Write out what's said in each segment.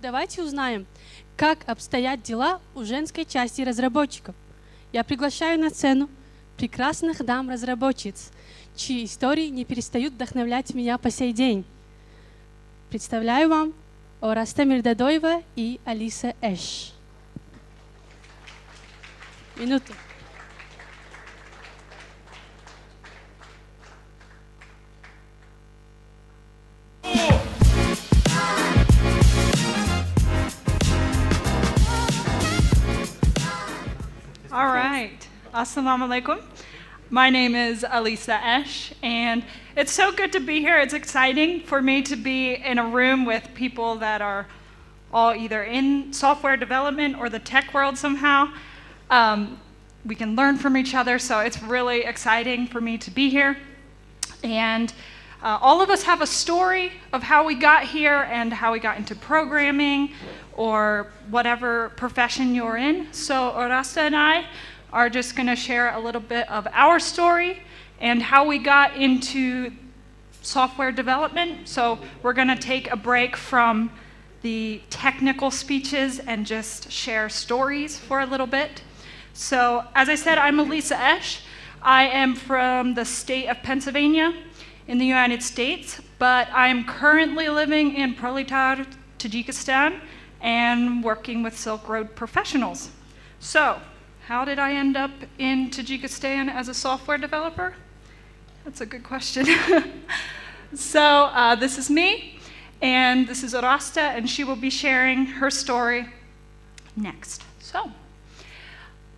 Давайте узнаем, как обстоят дела у женской части разработчиков. Я приглашаю на сцену прекрасных дам-разработчиц, чьи истории не перестают вдохновлять меня по сей день. Представляю вам Ораста Мирдадоева и Алиса Эш. Минуту. All right. Assalamu alaikum. My name is Alisa Esh, and it's so good to be here. It's exciting for me to be in a room with people that are all either in software development or the tech world somehow. We can learn from each other, so it's really exciting for me to be here. And all of us have a story of how we got here and how we got into programming or whatever profession you're in. So Orasta and I are just going to share a little bit of our story and how we got into software development. So we're going to take a break from the technical speeches and just share stories for a little bit. So as I said, I'm Alisa Esh. I am from the state of Pennsylvania in the United States, but I'm currently living in Proletar, Tajikistan, and working with Silk Road professionals. So how did I end up in Tajikistan as a software developer? That's a good question. So this is me, and this is Orasta, and she will be sharing her story next. So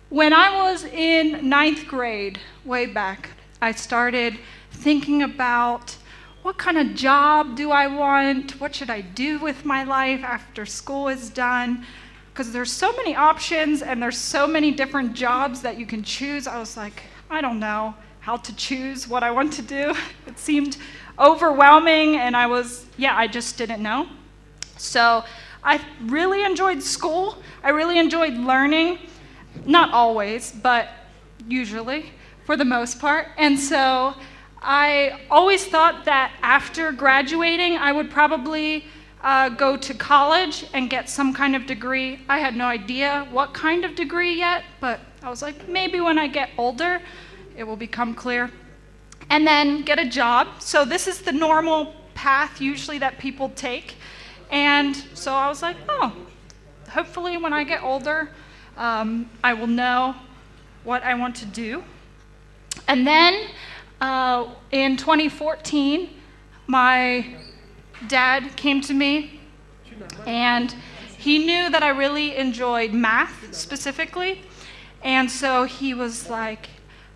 when I was in 9th grade, way back, I started thinking about what kind of job do I want? What should I do with my life after school is done? Because there's so many options and there's so many different jobs that you can choose. I was like, I don't know how to choose what I want to do. It seemed overwhelming, and I just didn't know. So I really enjoyed school. I really enjoyed learning. Not always, but usually, for the most part. And so I always thought that after graduating, I would probably go to college and get some kind of degree. I had no idea what kind of degree yet, but I was like, maybe when I get older, it will become clear. And then get a job. So this is the normal path usually that people take. And so I was like, oh, hopefully when I get older, I will know what I want to do. And then in 2014, my dad came to me, and he knew that I really enjoyed math specifically. And so he was like,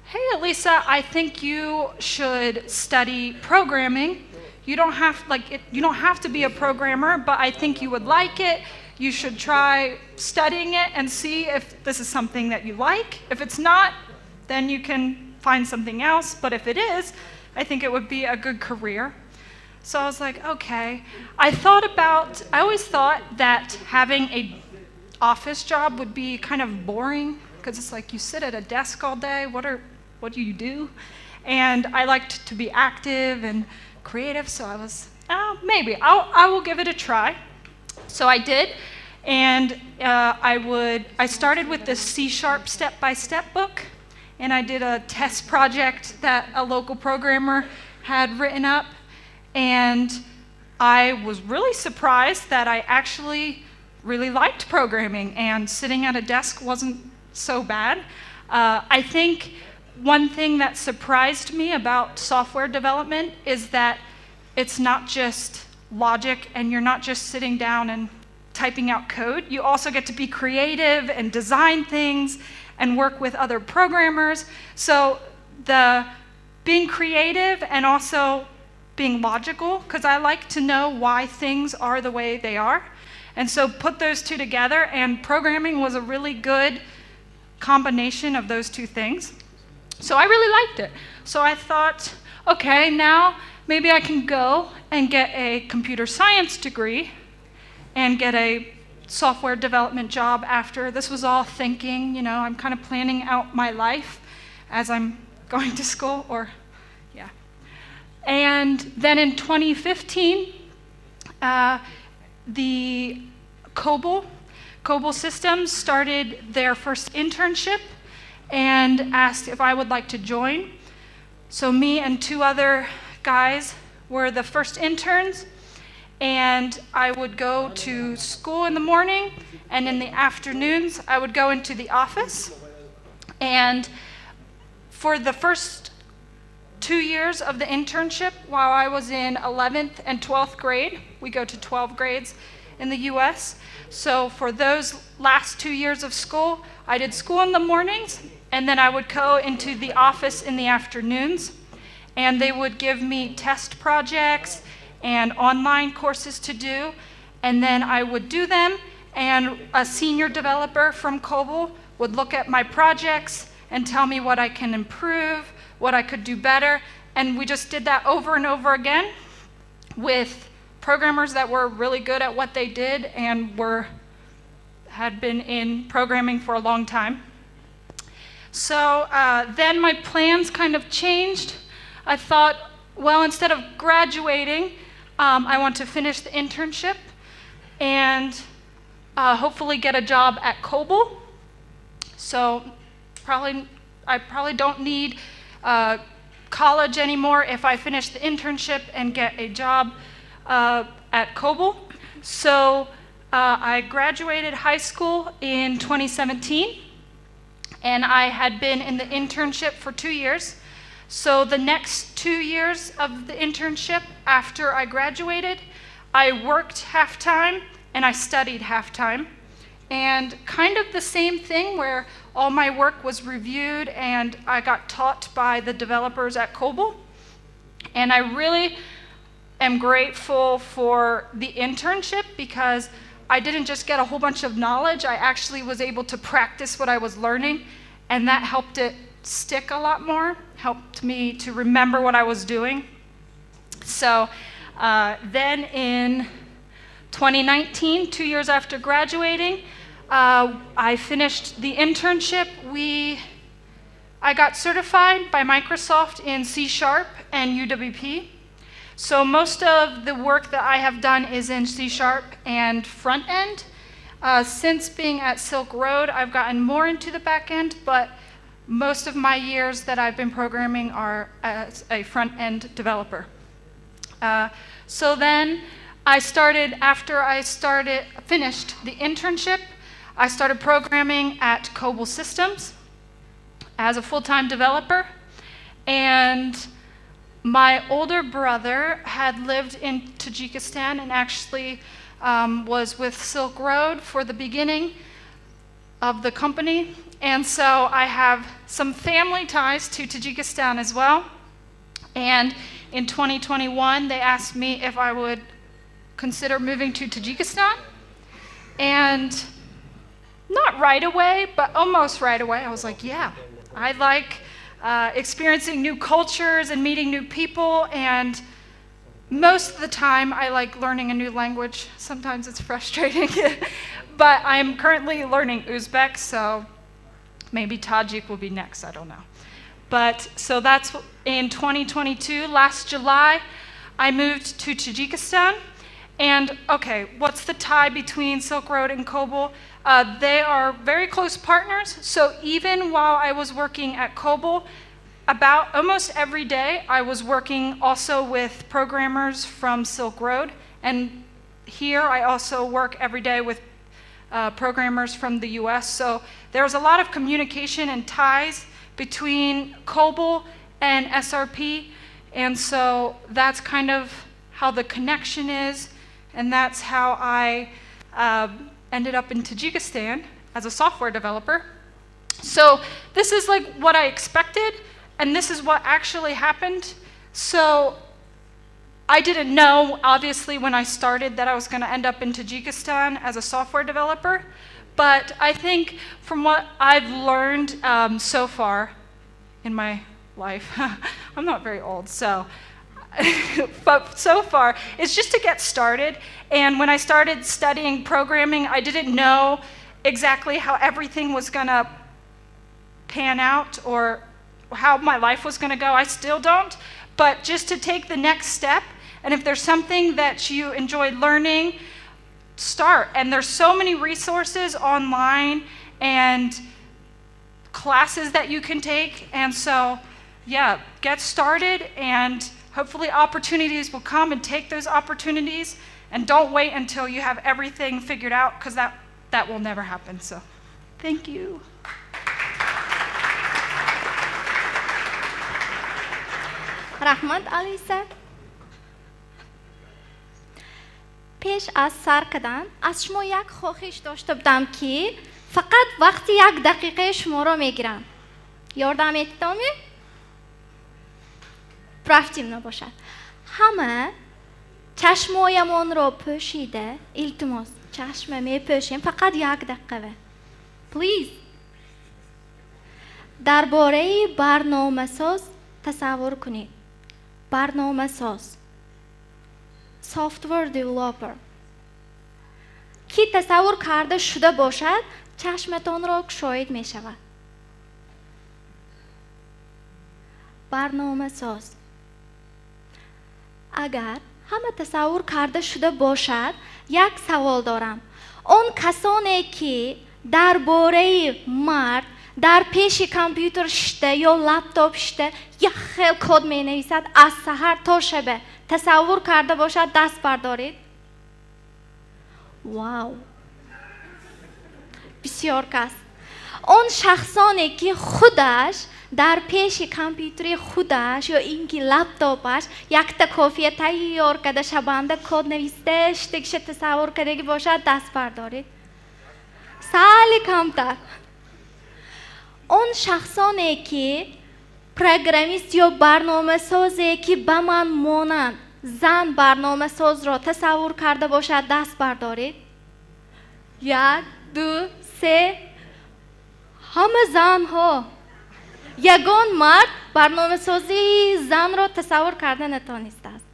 hey, Alisa, I think you should study programming. You don't have to be a programmer, but I think you would like it. You should try studying it and see if this is something that you like. If it's not, then you can find something else. But if it is, I think it would be a good career. So I was like, okay. I always thought that having an office job would be kind of boring, because it's like you sit at a desk all day. What do you do? And I liked to be active and creative, so I was, maybe I will give it a try. So I did, and I started with the C# step-by-step book, and I did a test project that a local programmer had written up, and I was really surprised that I actually really liked programming, and sitting at a desk wasn't so bad. I think one thing that surprised me about software development is that it's not just logic, and you're not just sitting down and typing out code. You also get to be creative and design things and work with other programmers. So being creative and also being logical, because I like to know why things are the way they are. And so put those two together, and programming was a really good combination of those two things. So I really liked it. So I thought, okay, now maybe I can go and get a computer science degree and get a software development job after. This was all thinking, I'm kind of planning out my life as I'm going to school, And then in 2015, the Coble. Coble Systems started their first internship and asked if I would like to join. So me and 2 other guys were the first interns, and I would go to school in the morning, and in the afternoons I would go into the office. And for the first 2 years of the internship, while I was in 11th and 12th grade, we go to 12 grades in the US. So for those last 2 years of school, I did school in the mornings, and then I would go into the office in the afternoons, and they would give me test projects and online courses to do, and then I would do them, and a senior developer from Coble would look at my projects and tell me what I can improve, what I could do better, and we just did that over and over again with programmers that were really good at what they did and had been in programming for a long time. So then my plans kind of changed. I thought, well, instead of graduating, I want to finish the internship and hopefully get a job at Coble. So I probably don't need college anymore if I finish the internship and get a job at Coble. So I graduated high school in 2017, and I had been in the internship for 2 years. So the next 2 years of the internship after I graduated, I worked half-time and I studied half-time. And kind of the same thing where all my work was reviewed and I got taught by the developers at Coble. And I really am grateful for the internship because I didn't just get a whole bunch of knowledge, I actually was able to practice what I was learning, and that helped it stick a lot more, helped me to remember what I was doing. So then in 2019, 2 years after graduating, I finished the internship. I got certified by Microsoft in C# and UWP. So most of the work that I have done is in C# and front end. Since being at Silk Road, I've gotten more into the back end, but most of my years that I've been programming are as a front end developer. So then after I finished the internship, I started programming at Coble Systems as a full-time developer. And my older brother had lived in Tajikistan and actually was with Silk Road for the beginning of the company. And so I have some family ties to Tajikistan as well. And in 2021, they asked me if I would consider moving to Tajikistan. And not right away, but almost right away, I was like, yeah, I like experiencing new cultures and meeting new people, and most of the time I like learning a new language. Sometimes it's frustrating, but I'm currently learning Uzbek, so maybe Tajik will be next, I don't know. But so that's in 2022, last July, I moved to Tajikistan. And okay, what's the tie between Silk Road and Coble? They are very close partners, so even while I was working at Coble, about almost every day I was working also with programmers from Silk Road, and here I also work every day with programmers from the US, so there's a lot of communication and ties between Coble and SRP, and so that's kind of how the connection is, and that's how I ended up in Tajikistan as a software developer. So this is like what I expected, and this is what actually happened. So I didn't know, obviously, when I started that I was going to end up in Tajikistan as a software developer, but I think from what I've learned so far in my life, I'm not very old, so but so far, it's just to get started. And when I started studying programming, I didn't know exactly how everything was going to pan out or how my life was going to go. I still don't. But just to take the next step, and if there's something that you enjoy learning, start. And there's so many resources online and classes that you can take. And so, yeah, get started, and hopefully opportunities will come, and take those opportunities, and don't wait until you have everything figured out, because that will never happen. So thank you. رحمت آلیسا پیش از سر کردن از شما یک خواهش داشته بودم که فقط وقتی 1 دقیقه شما را میگیرم یاردم اتدامی؟ رفتیم نباشد همه چشمایمان را پوشیده التماس چشم میپوشیم فقط 1 دقیقه پلیز درباره برنامه ساز تصور کنید برنامه ساز سافتور دیولپر کی تصور کرده شده باشد چشمتان را گشایید می شود برنامه ساز اگر همه تصور کرده شده باشد یک سوال دارم اون کسانی که درباره مرد در پیش کامپیوتر شده یا لپتاپ شده یک خیل کد می نویسد از سحر تا شب تصور کرده باشد دست بردارید واو بسیار کس اون شخصانی که خودش در پیش کامپیوتر خودش یا اینکه لپتاپش یک تا کافیه تیار کرده شبانده کد نویسته شتکش تصور کرده باشد دست بردارید سالی کمتر اون شخصانی که پروگرامیست یا برنامه سازی که به من مانند زن برنامه ساز را تصور کرده باشد دست بردارید 1 2 3 همه زن ها یگان مرد برنامه سازی زن را تصور کرده نتانسته است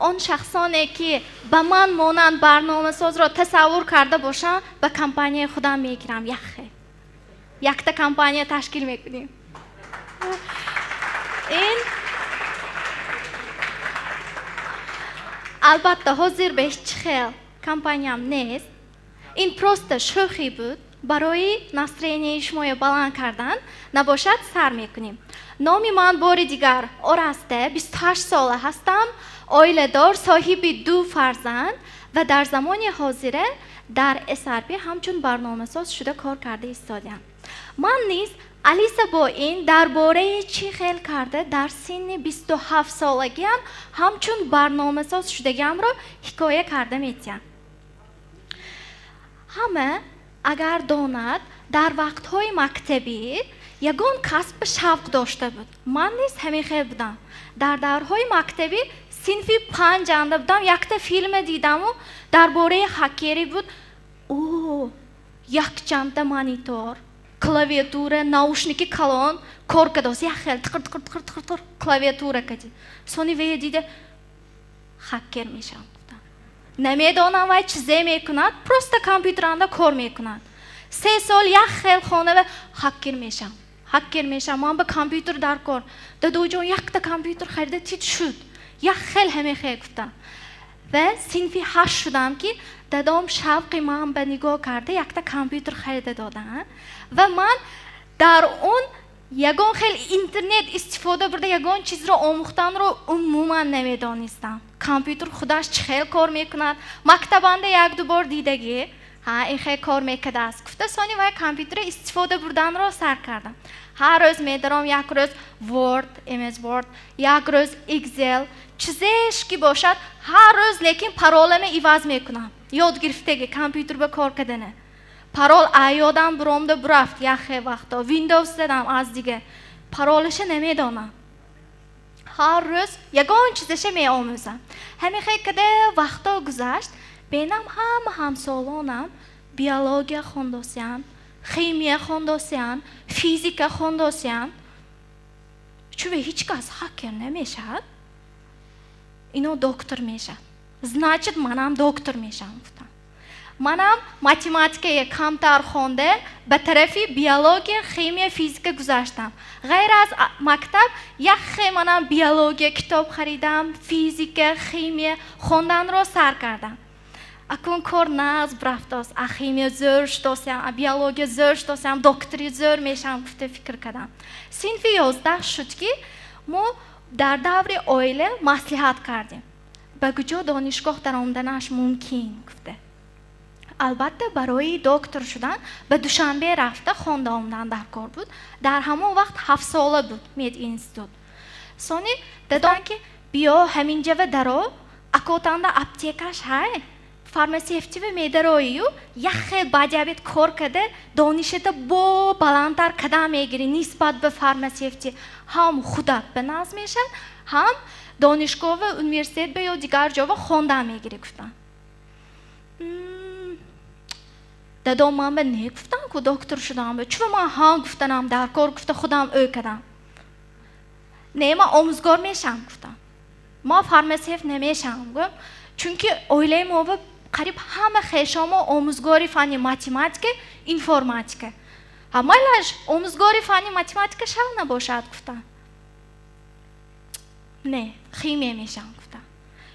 اون شخصانی که به من مانند برنامه ساز را تصور کرده باشند به کمپانی خودم میگیرم یک تا کمپانی تشکیل میکنیم این البته حاضر به هیچ خیل کمپانیم نیست این پروست شوخی بود برای نصرینی شما بلند کردن نباشد سر میکنیم نامی من بار دیگر آراسته 28 ساله هستم عائله دار صاحب 2 فرزند و در زمان حاضر در SRP همچون برنامه ساز شده کار کرده ایستادم من نیز الیسا با این درباره چی خیل کرده در سن 27 سالگی همچون برنامه ساز شدگیم را حکایه کرده میتیم همه اگر داند در وقتهای مکتبی یگان کسب شوق داشته بود من نیز همین خیل بودم در دورهای مکتبی صنفی 5 انده بودم یک تا فیلم دیدم و درباره هکری بود او یک چند مانیتور klaviatura, naušníky kalon, korka dos, jachel, tkr, klaviatura kadi. Soni ve dide hacker میشم. نمیدونم وای چیزی میکنند، просто کامپیوتراندا کار میکنند. 3 سال یخل خانه و هکر میشم. من با کامپیوتر در کار. دو جون یک تا کامپیوتر خریده تیت شد. یخل همه خیلی گفتم. و صنفی 8 شدم که دادم شوقی من به نگاه کرده یک تا کامپیوتر خریده دادن و من در اون یگان خیلی اینترنت استفاده برده یگان چیز رو آموختن رو عموما نمیدانستم. کامپیوتر خودش چه کار میکند؟ مکتبنده 1-2 بار دیدگی این خیلی کار میکرده است. گفته سانی و کامپیوتر استفاده بردن رو سر کردم. هر روز میدارم یک روز ورد، ایمیج ورد، یک روز اکسل، چیزش که باشد هر روز لیکن پرولم ایواز میکنم. یاد گرفتگی کامپیوتر به کار کردنه. پرول ایادم برامده برفت یخه وقتا ویندوز دادم از دیگه پرولش نمیدانم. هر روز یگان چیزش می آموزم. همین خیلی که وقتا گذشت بینم همسالانم بیولوژی خوندوسیان، شیمی خوندوسیان، فیزیک خوندوسیان. چون هیچ کس هکر نمیشد. اینو دکتر میشد. значит منم دکتر میشم گفتم. منم ماتماتیک کمتر خونده به طرف بیولوژی شیمی فیزیک گذاشتم. غیر از مکتب یک منم بیولوژی کتاب خریدم، فیزیک شیمی خوندن رو سر کردم. اکنون کار ناز برفتاس، شیمی زور شدم، بیولوژی زور شدم، دکتری زور میشم گفته فکر کردم. صنف 11 شد که ما در دور اویله مصلحت کردیم. به کجا دانشگاه در آمدنش ممکن گفته. البته برای دکتر شدن به دوشنبه رفته خونده آمدن در کار بود. در همون وقت 7 ساله بود مید اینستیتوت. سونی دیدن که بیا همینجا و درو اکوتاندا اپتیکاش های فارماسیفتی و میدرویو یک باجابیت کار کرده دانشت با بالانتر کدام میگیری نسبت به فارماسیفتی هم خودت به ناز میشن هم دانشگاه و اونیورسیت به یا دیگر جا خونده میگیری گفتن. دادم من به نه گفتم که دکتر شدم به چون من ها گفتنم در کار گفته خودم او کردم. نه ما آموزگار میشم گفتم. ما فارماسیف نمیشم گفتم چونکه اویله ما قریب همه خیشام آموزگاری فنی ماتماتیک اینفورماتیک. همایش آموزگاری فنی ماتماتیک شل نباشد گفتم. نه خیمی میشم گفتم.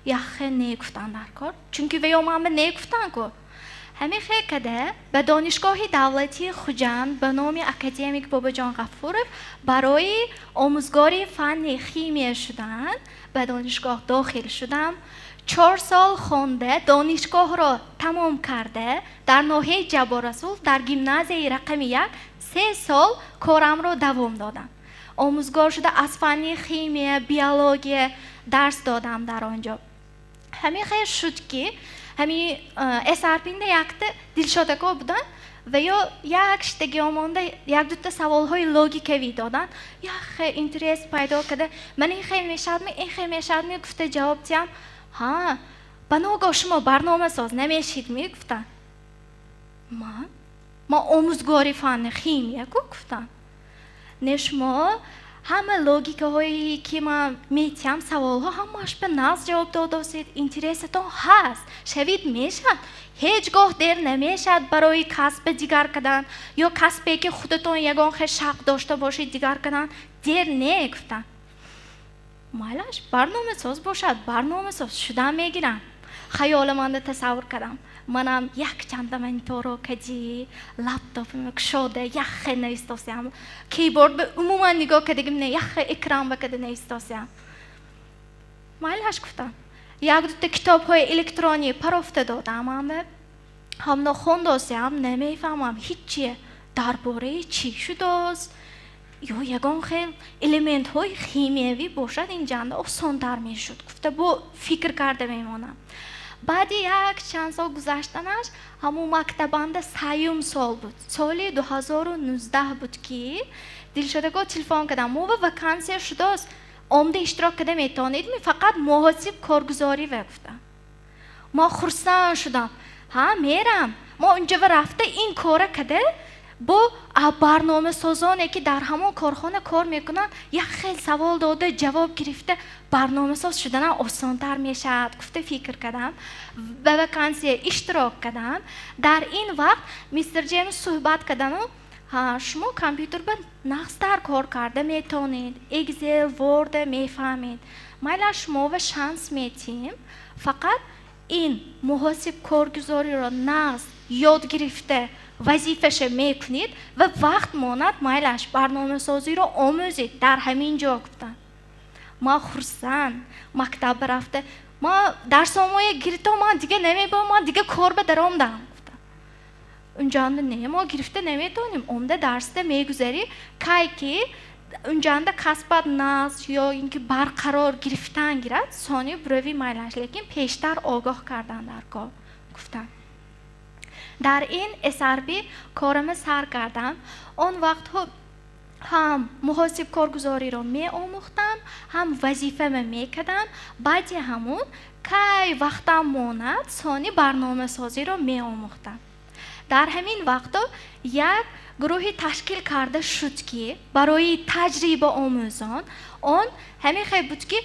یخ نه گفتن در کار چونکه ویام من به نه گفتن که همین خیلی کده به دانشگاه دولتی خوجند به نام اکادمیک بابا جان غفورов برای آموزگاری فنی شیمی شدن به دانشگاه داخل شدم. 4 سال خونده دانشگاه را تمام کرده در ناحیه جباررسول در گیمنازیه رقم 1 3 سال کارم را دوام دادم. آموزگار شده از فنی شیمی بیولوژی درس دادم در آنجا. همین خیلی شد که همین اسارپینده یکت دلشدگاه بودن و یا یک شتگی آمانده یک دوتا سوال های لوگیکوی دادن. یا خیلی اینترس پیدا کرده من این خیلی میشد این خیلی میشد میگفته جواب دیم ها بناگاه شما برنامه ساز نمیشید میگفتن ما آموزگاری فن شیمیه گفتن نه شما همه لوگیک هایی که من میتیم سوال ها همش به ناز جواب دادید اینترستون هست شوید میشد هیچگاه دیر نمیشد برای کسب دیگر کردن یا کسبی که خودتون یگان خیلی شق داشته باشید دیگر کردن دیر نگفتن. مالش برنامه ساز باشد برنامه ساز شدن میگیرم. خیال من تصور کردم منم یک چند منتورو کجی لپتاپم شده یک نیستم کیبورد به عموما نگاه کردیم نه یک اکرام بکده نیستم. مالش گفتم یک دو کتاب های الکترونی پرافته دادم هم نخوندم نمیفهمم هیچی درباره چی شده است یا یگان خیلی الیمنت های شیمیایی باشد این جنده آسان‌تر میشد گفته با فکر کرده میمونم. بعد یک چند سال گذشتنش همون مکتبنده 3 سال بود سال 2019 بود که دلشدگاه تلفن کردم ما به وکانسی شده است آمده اشتراک کده میتونید فقط محاسب کارگزاری گفتم. ما خرسان شدم ها میرم ما اونجا رفته این کار کده با برنامه سازانی که در همون کارخانه کار میکنن یک خیلی سوال داده جواب گرفته برنامه ساز شدن آسان‌تر میشد گفته فکر کردم به وکانسی اشتراک کردم. در این وقت میستر جیمز صحبت کردن شما کامپیوتر به نقص‌تر کار کرده میتونید اکسل ورد میفهمید مایل شما و شانس میتیم فقط این محاسب کارگزاری را نقص یاد گرفته وظیفش میکنید و وقت ماند مایلش برنامه سازی رو آموزید در همین جا گفتن. ما خرسان مکتب رفته ما درس آموزی گرفته ما دیگه نمیبام ما دیگه کار به درام دارم گفتن. اونجا نه ما گرفته نمیتونیم عمده درس میگذاری که اونجا کسبت ناز یا اینکه برقرار گرفتن گیرد ثانی بروی مایلش لیکن پیشتر آگاه کردن در کار گفتن. در این SRB کارم سر کردم. اون وقت هم محاسب کارگزاری رو می آموختم هم وظیفه می کردم. بعد همون که وقتم ماند ثانی برنامه سازی رو می آموختم. در همین وقت یک گروهی تشکیل کرده شد که برای تجربه آموزان اون همین خیلی بود که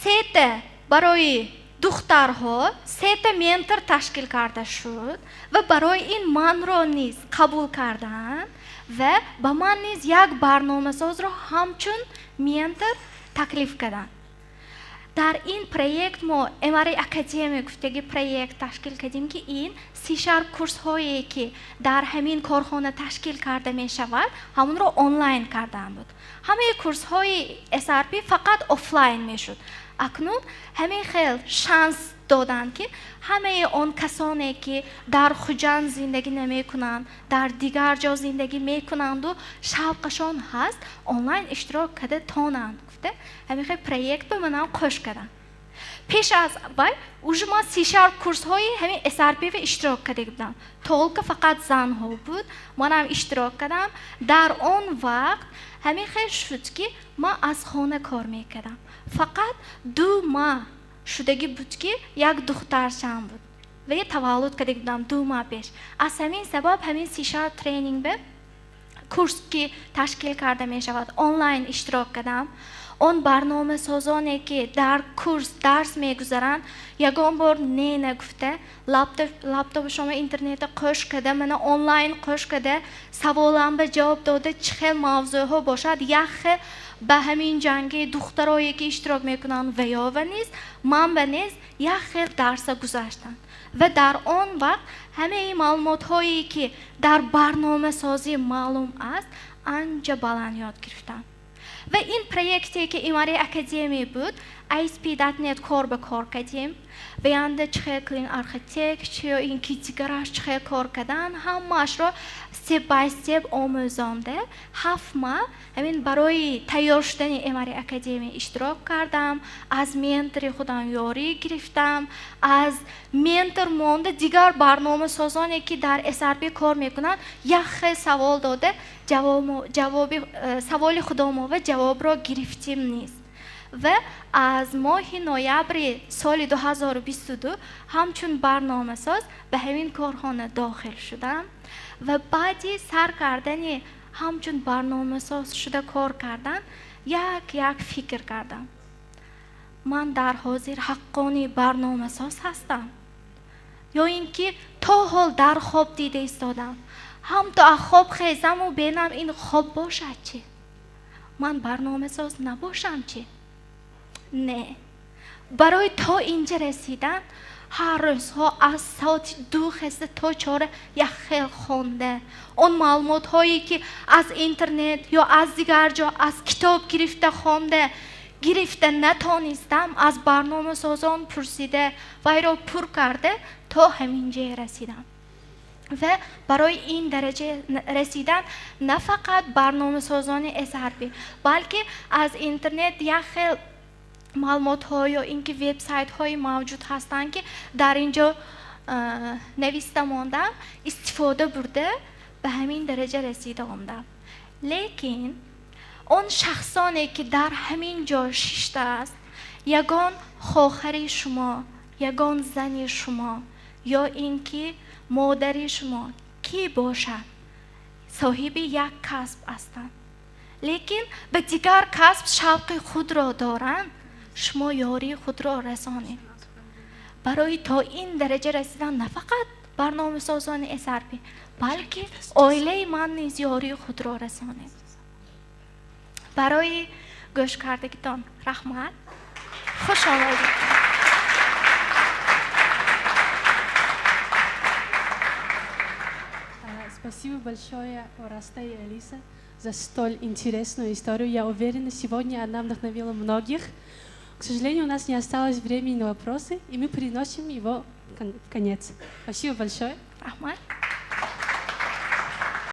3 برای духтарҳо сета ментор ташкил карда шуд ва барои ин манро низ қабул карданд ва ба ман низ як барномасозро ҳамчун ментор таклиф карданд. дар ин проект мо MRI академия гуфтаги проект ташкил кардем ки ин C# курсҳое ки дар ҳамин корхона ташкил карда мешавад ҳамонро онлайн кардан буд. ҳамаи курсҳои SRP фақат офлайн мешуд. акнун ҳамин хел шанс доданд ки ҳамаи он касоне ки дар хуҷанд зиндагӣ намекунанд, дар дигар ҷо зиндагӣ мекунанду шавқашон ҳаст, онлайн иштирок карда тонанд. гуфта ҳамин хел проект ба манам қӯш карданд. пеш аз вай уже ман C# курсҳои ҳамин SRP-ва иштирок карда будам. толка фақат занҳо буд. манам иштирок кардам. дар он вақт ҳамин хел шуд ки ман аз хона кор мекардам. фақат 2 моҳ шудагӣ буд ки як духтарчам буд ва я таваллуд карда будам 2 моҳ пеш. аз ҳамин сабаб ҳамин C# тренинг курс ки ташкил карда мешавад онлайн иштирок кардам. он барномасозоне ки дар курс дарс мегузаранд ягон бор не нагуфта лаптоп шумо интернета қӯш карда мана онлайн қӯш карда саволамба ҷавоб дода чӣ хел мавзӯъҳо бошад як хел ба ҳамин ҷанги духтарое ки иштирок мекунанд ва ё ва низ ман ба низ як хел дарса гузаштанд ва дар он вақт ҳамаи маълумотҳое ки дар барномасозӣ маълум аст анҷа баланд ёд гирифтам. ва ин проекте ки MRI академия буд ASP.NET кор ба кор кардем. ва янда чӣ хел клин архитект ё ин ки дигараш чӣ хел кор кардан ҳамаашро step by step омӯзонда 7 моҳ ҳамин барои тайёр шудани MRI академия иштирок кардам. аз ментори худам ёрӣ гирифтам. аз ментор монда дигар барномасозоне ки дар SRP кор мекунанд як хел савол дода саволи худомова ҷавобро гирифтим низ. ва аз моҳи ноябри соли 2022 ҳамчун барномасоз ба ҳамин корхона дохил шудам ва баъди сар кардани ҳамчун барномасоз шуда кор кардан як фикр кардам. ман дар ҳозир ҳаққони барномасоз ҳастам ё ин ки то ҳол дар хоб дида истодам. ҳамто аз хоб хезаму бинам ин хоб бошад чӣ? ман барномасоз набошам чӣ? не. барои то инҷа расидан ҳар рӯзҳо аз соати 2 хеста то 4 як хел хонда он маълумотҳое ки аз интернет ё аз дигар ҷо аз китоб гирифта натонистам аз барномасозон пурсида вайро пур карда то ҳамин ҷое расидам. ва барои ин дараҷа расидан на фақат барномасозони SRP балки аз интернет як хел маълумотҳо ё ин ки вебсайтҳои мавҷуд ҳастанд ки дар ин ҷо нависта мондам истифода бурда ба ҳамин дараҷа расида омадам. лекин он шахсоне ки дар ҳамин ҷо шиштааст ягон хохари шумо ягон зани шумо ё ин ки модари шумо ки бошад соҳиби як касб ҳастанд лекин ба дигар касб шавқи худро доранд шумо ёрии худро расонед. барои то ин дараҷа расидан на фақат барномасозони SRP балки оилаи ман низ ёрии худро расонед. барои гӯш кардагитон раҳмат. хуш омадед. Спасибо большое, Ораста и Алиса, за столь интересную историю. Я уверена, сегодня она вдохновила многих. К сожалению, у нас не осталось времени на вопросы, и мы переносим его в конец. Спасибо большое. Рахмат.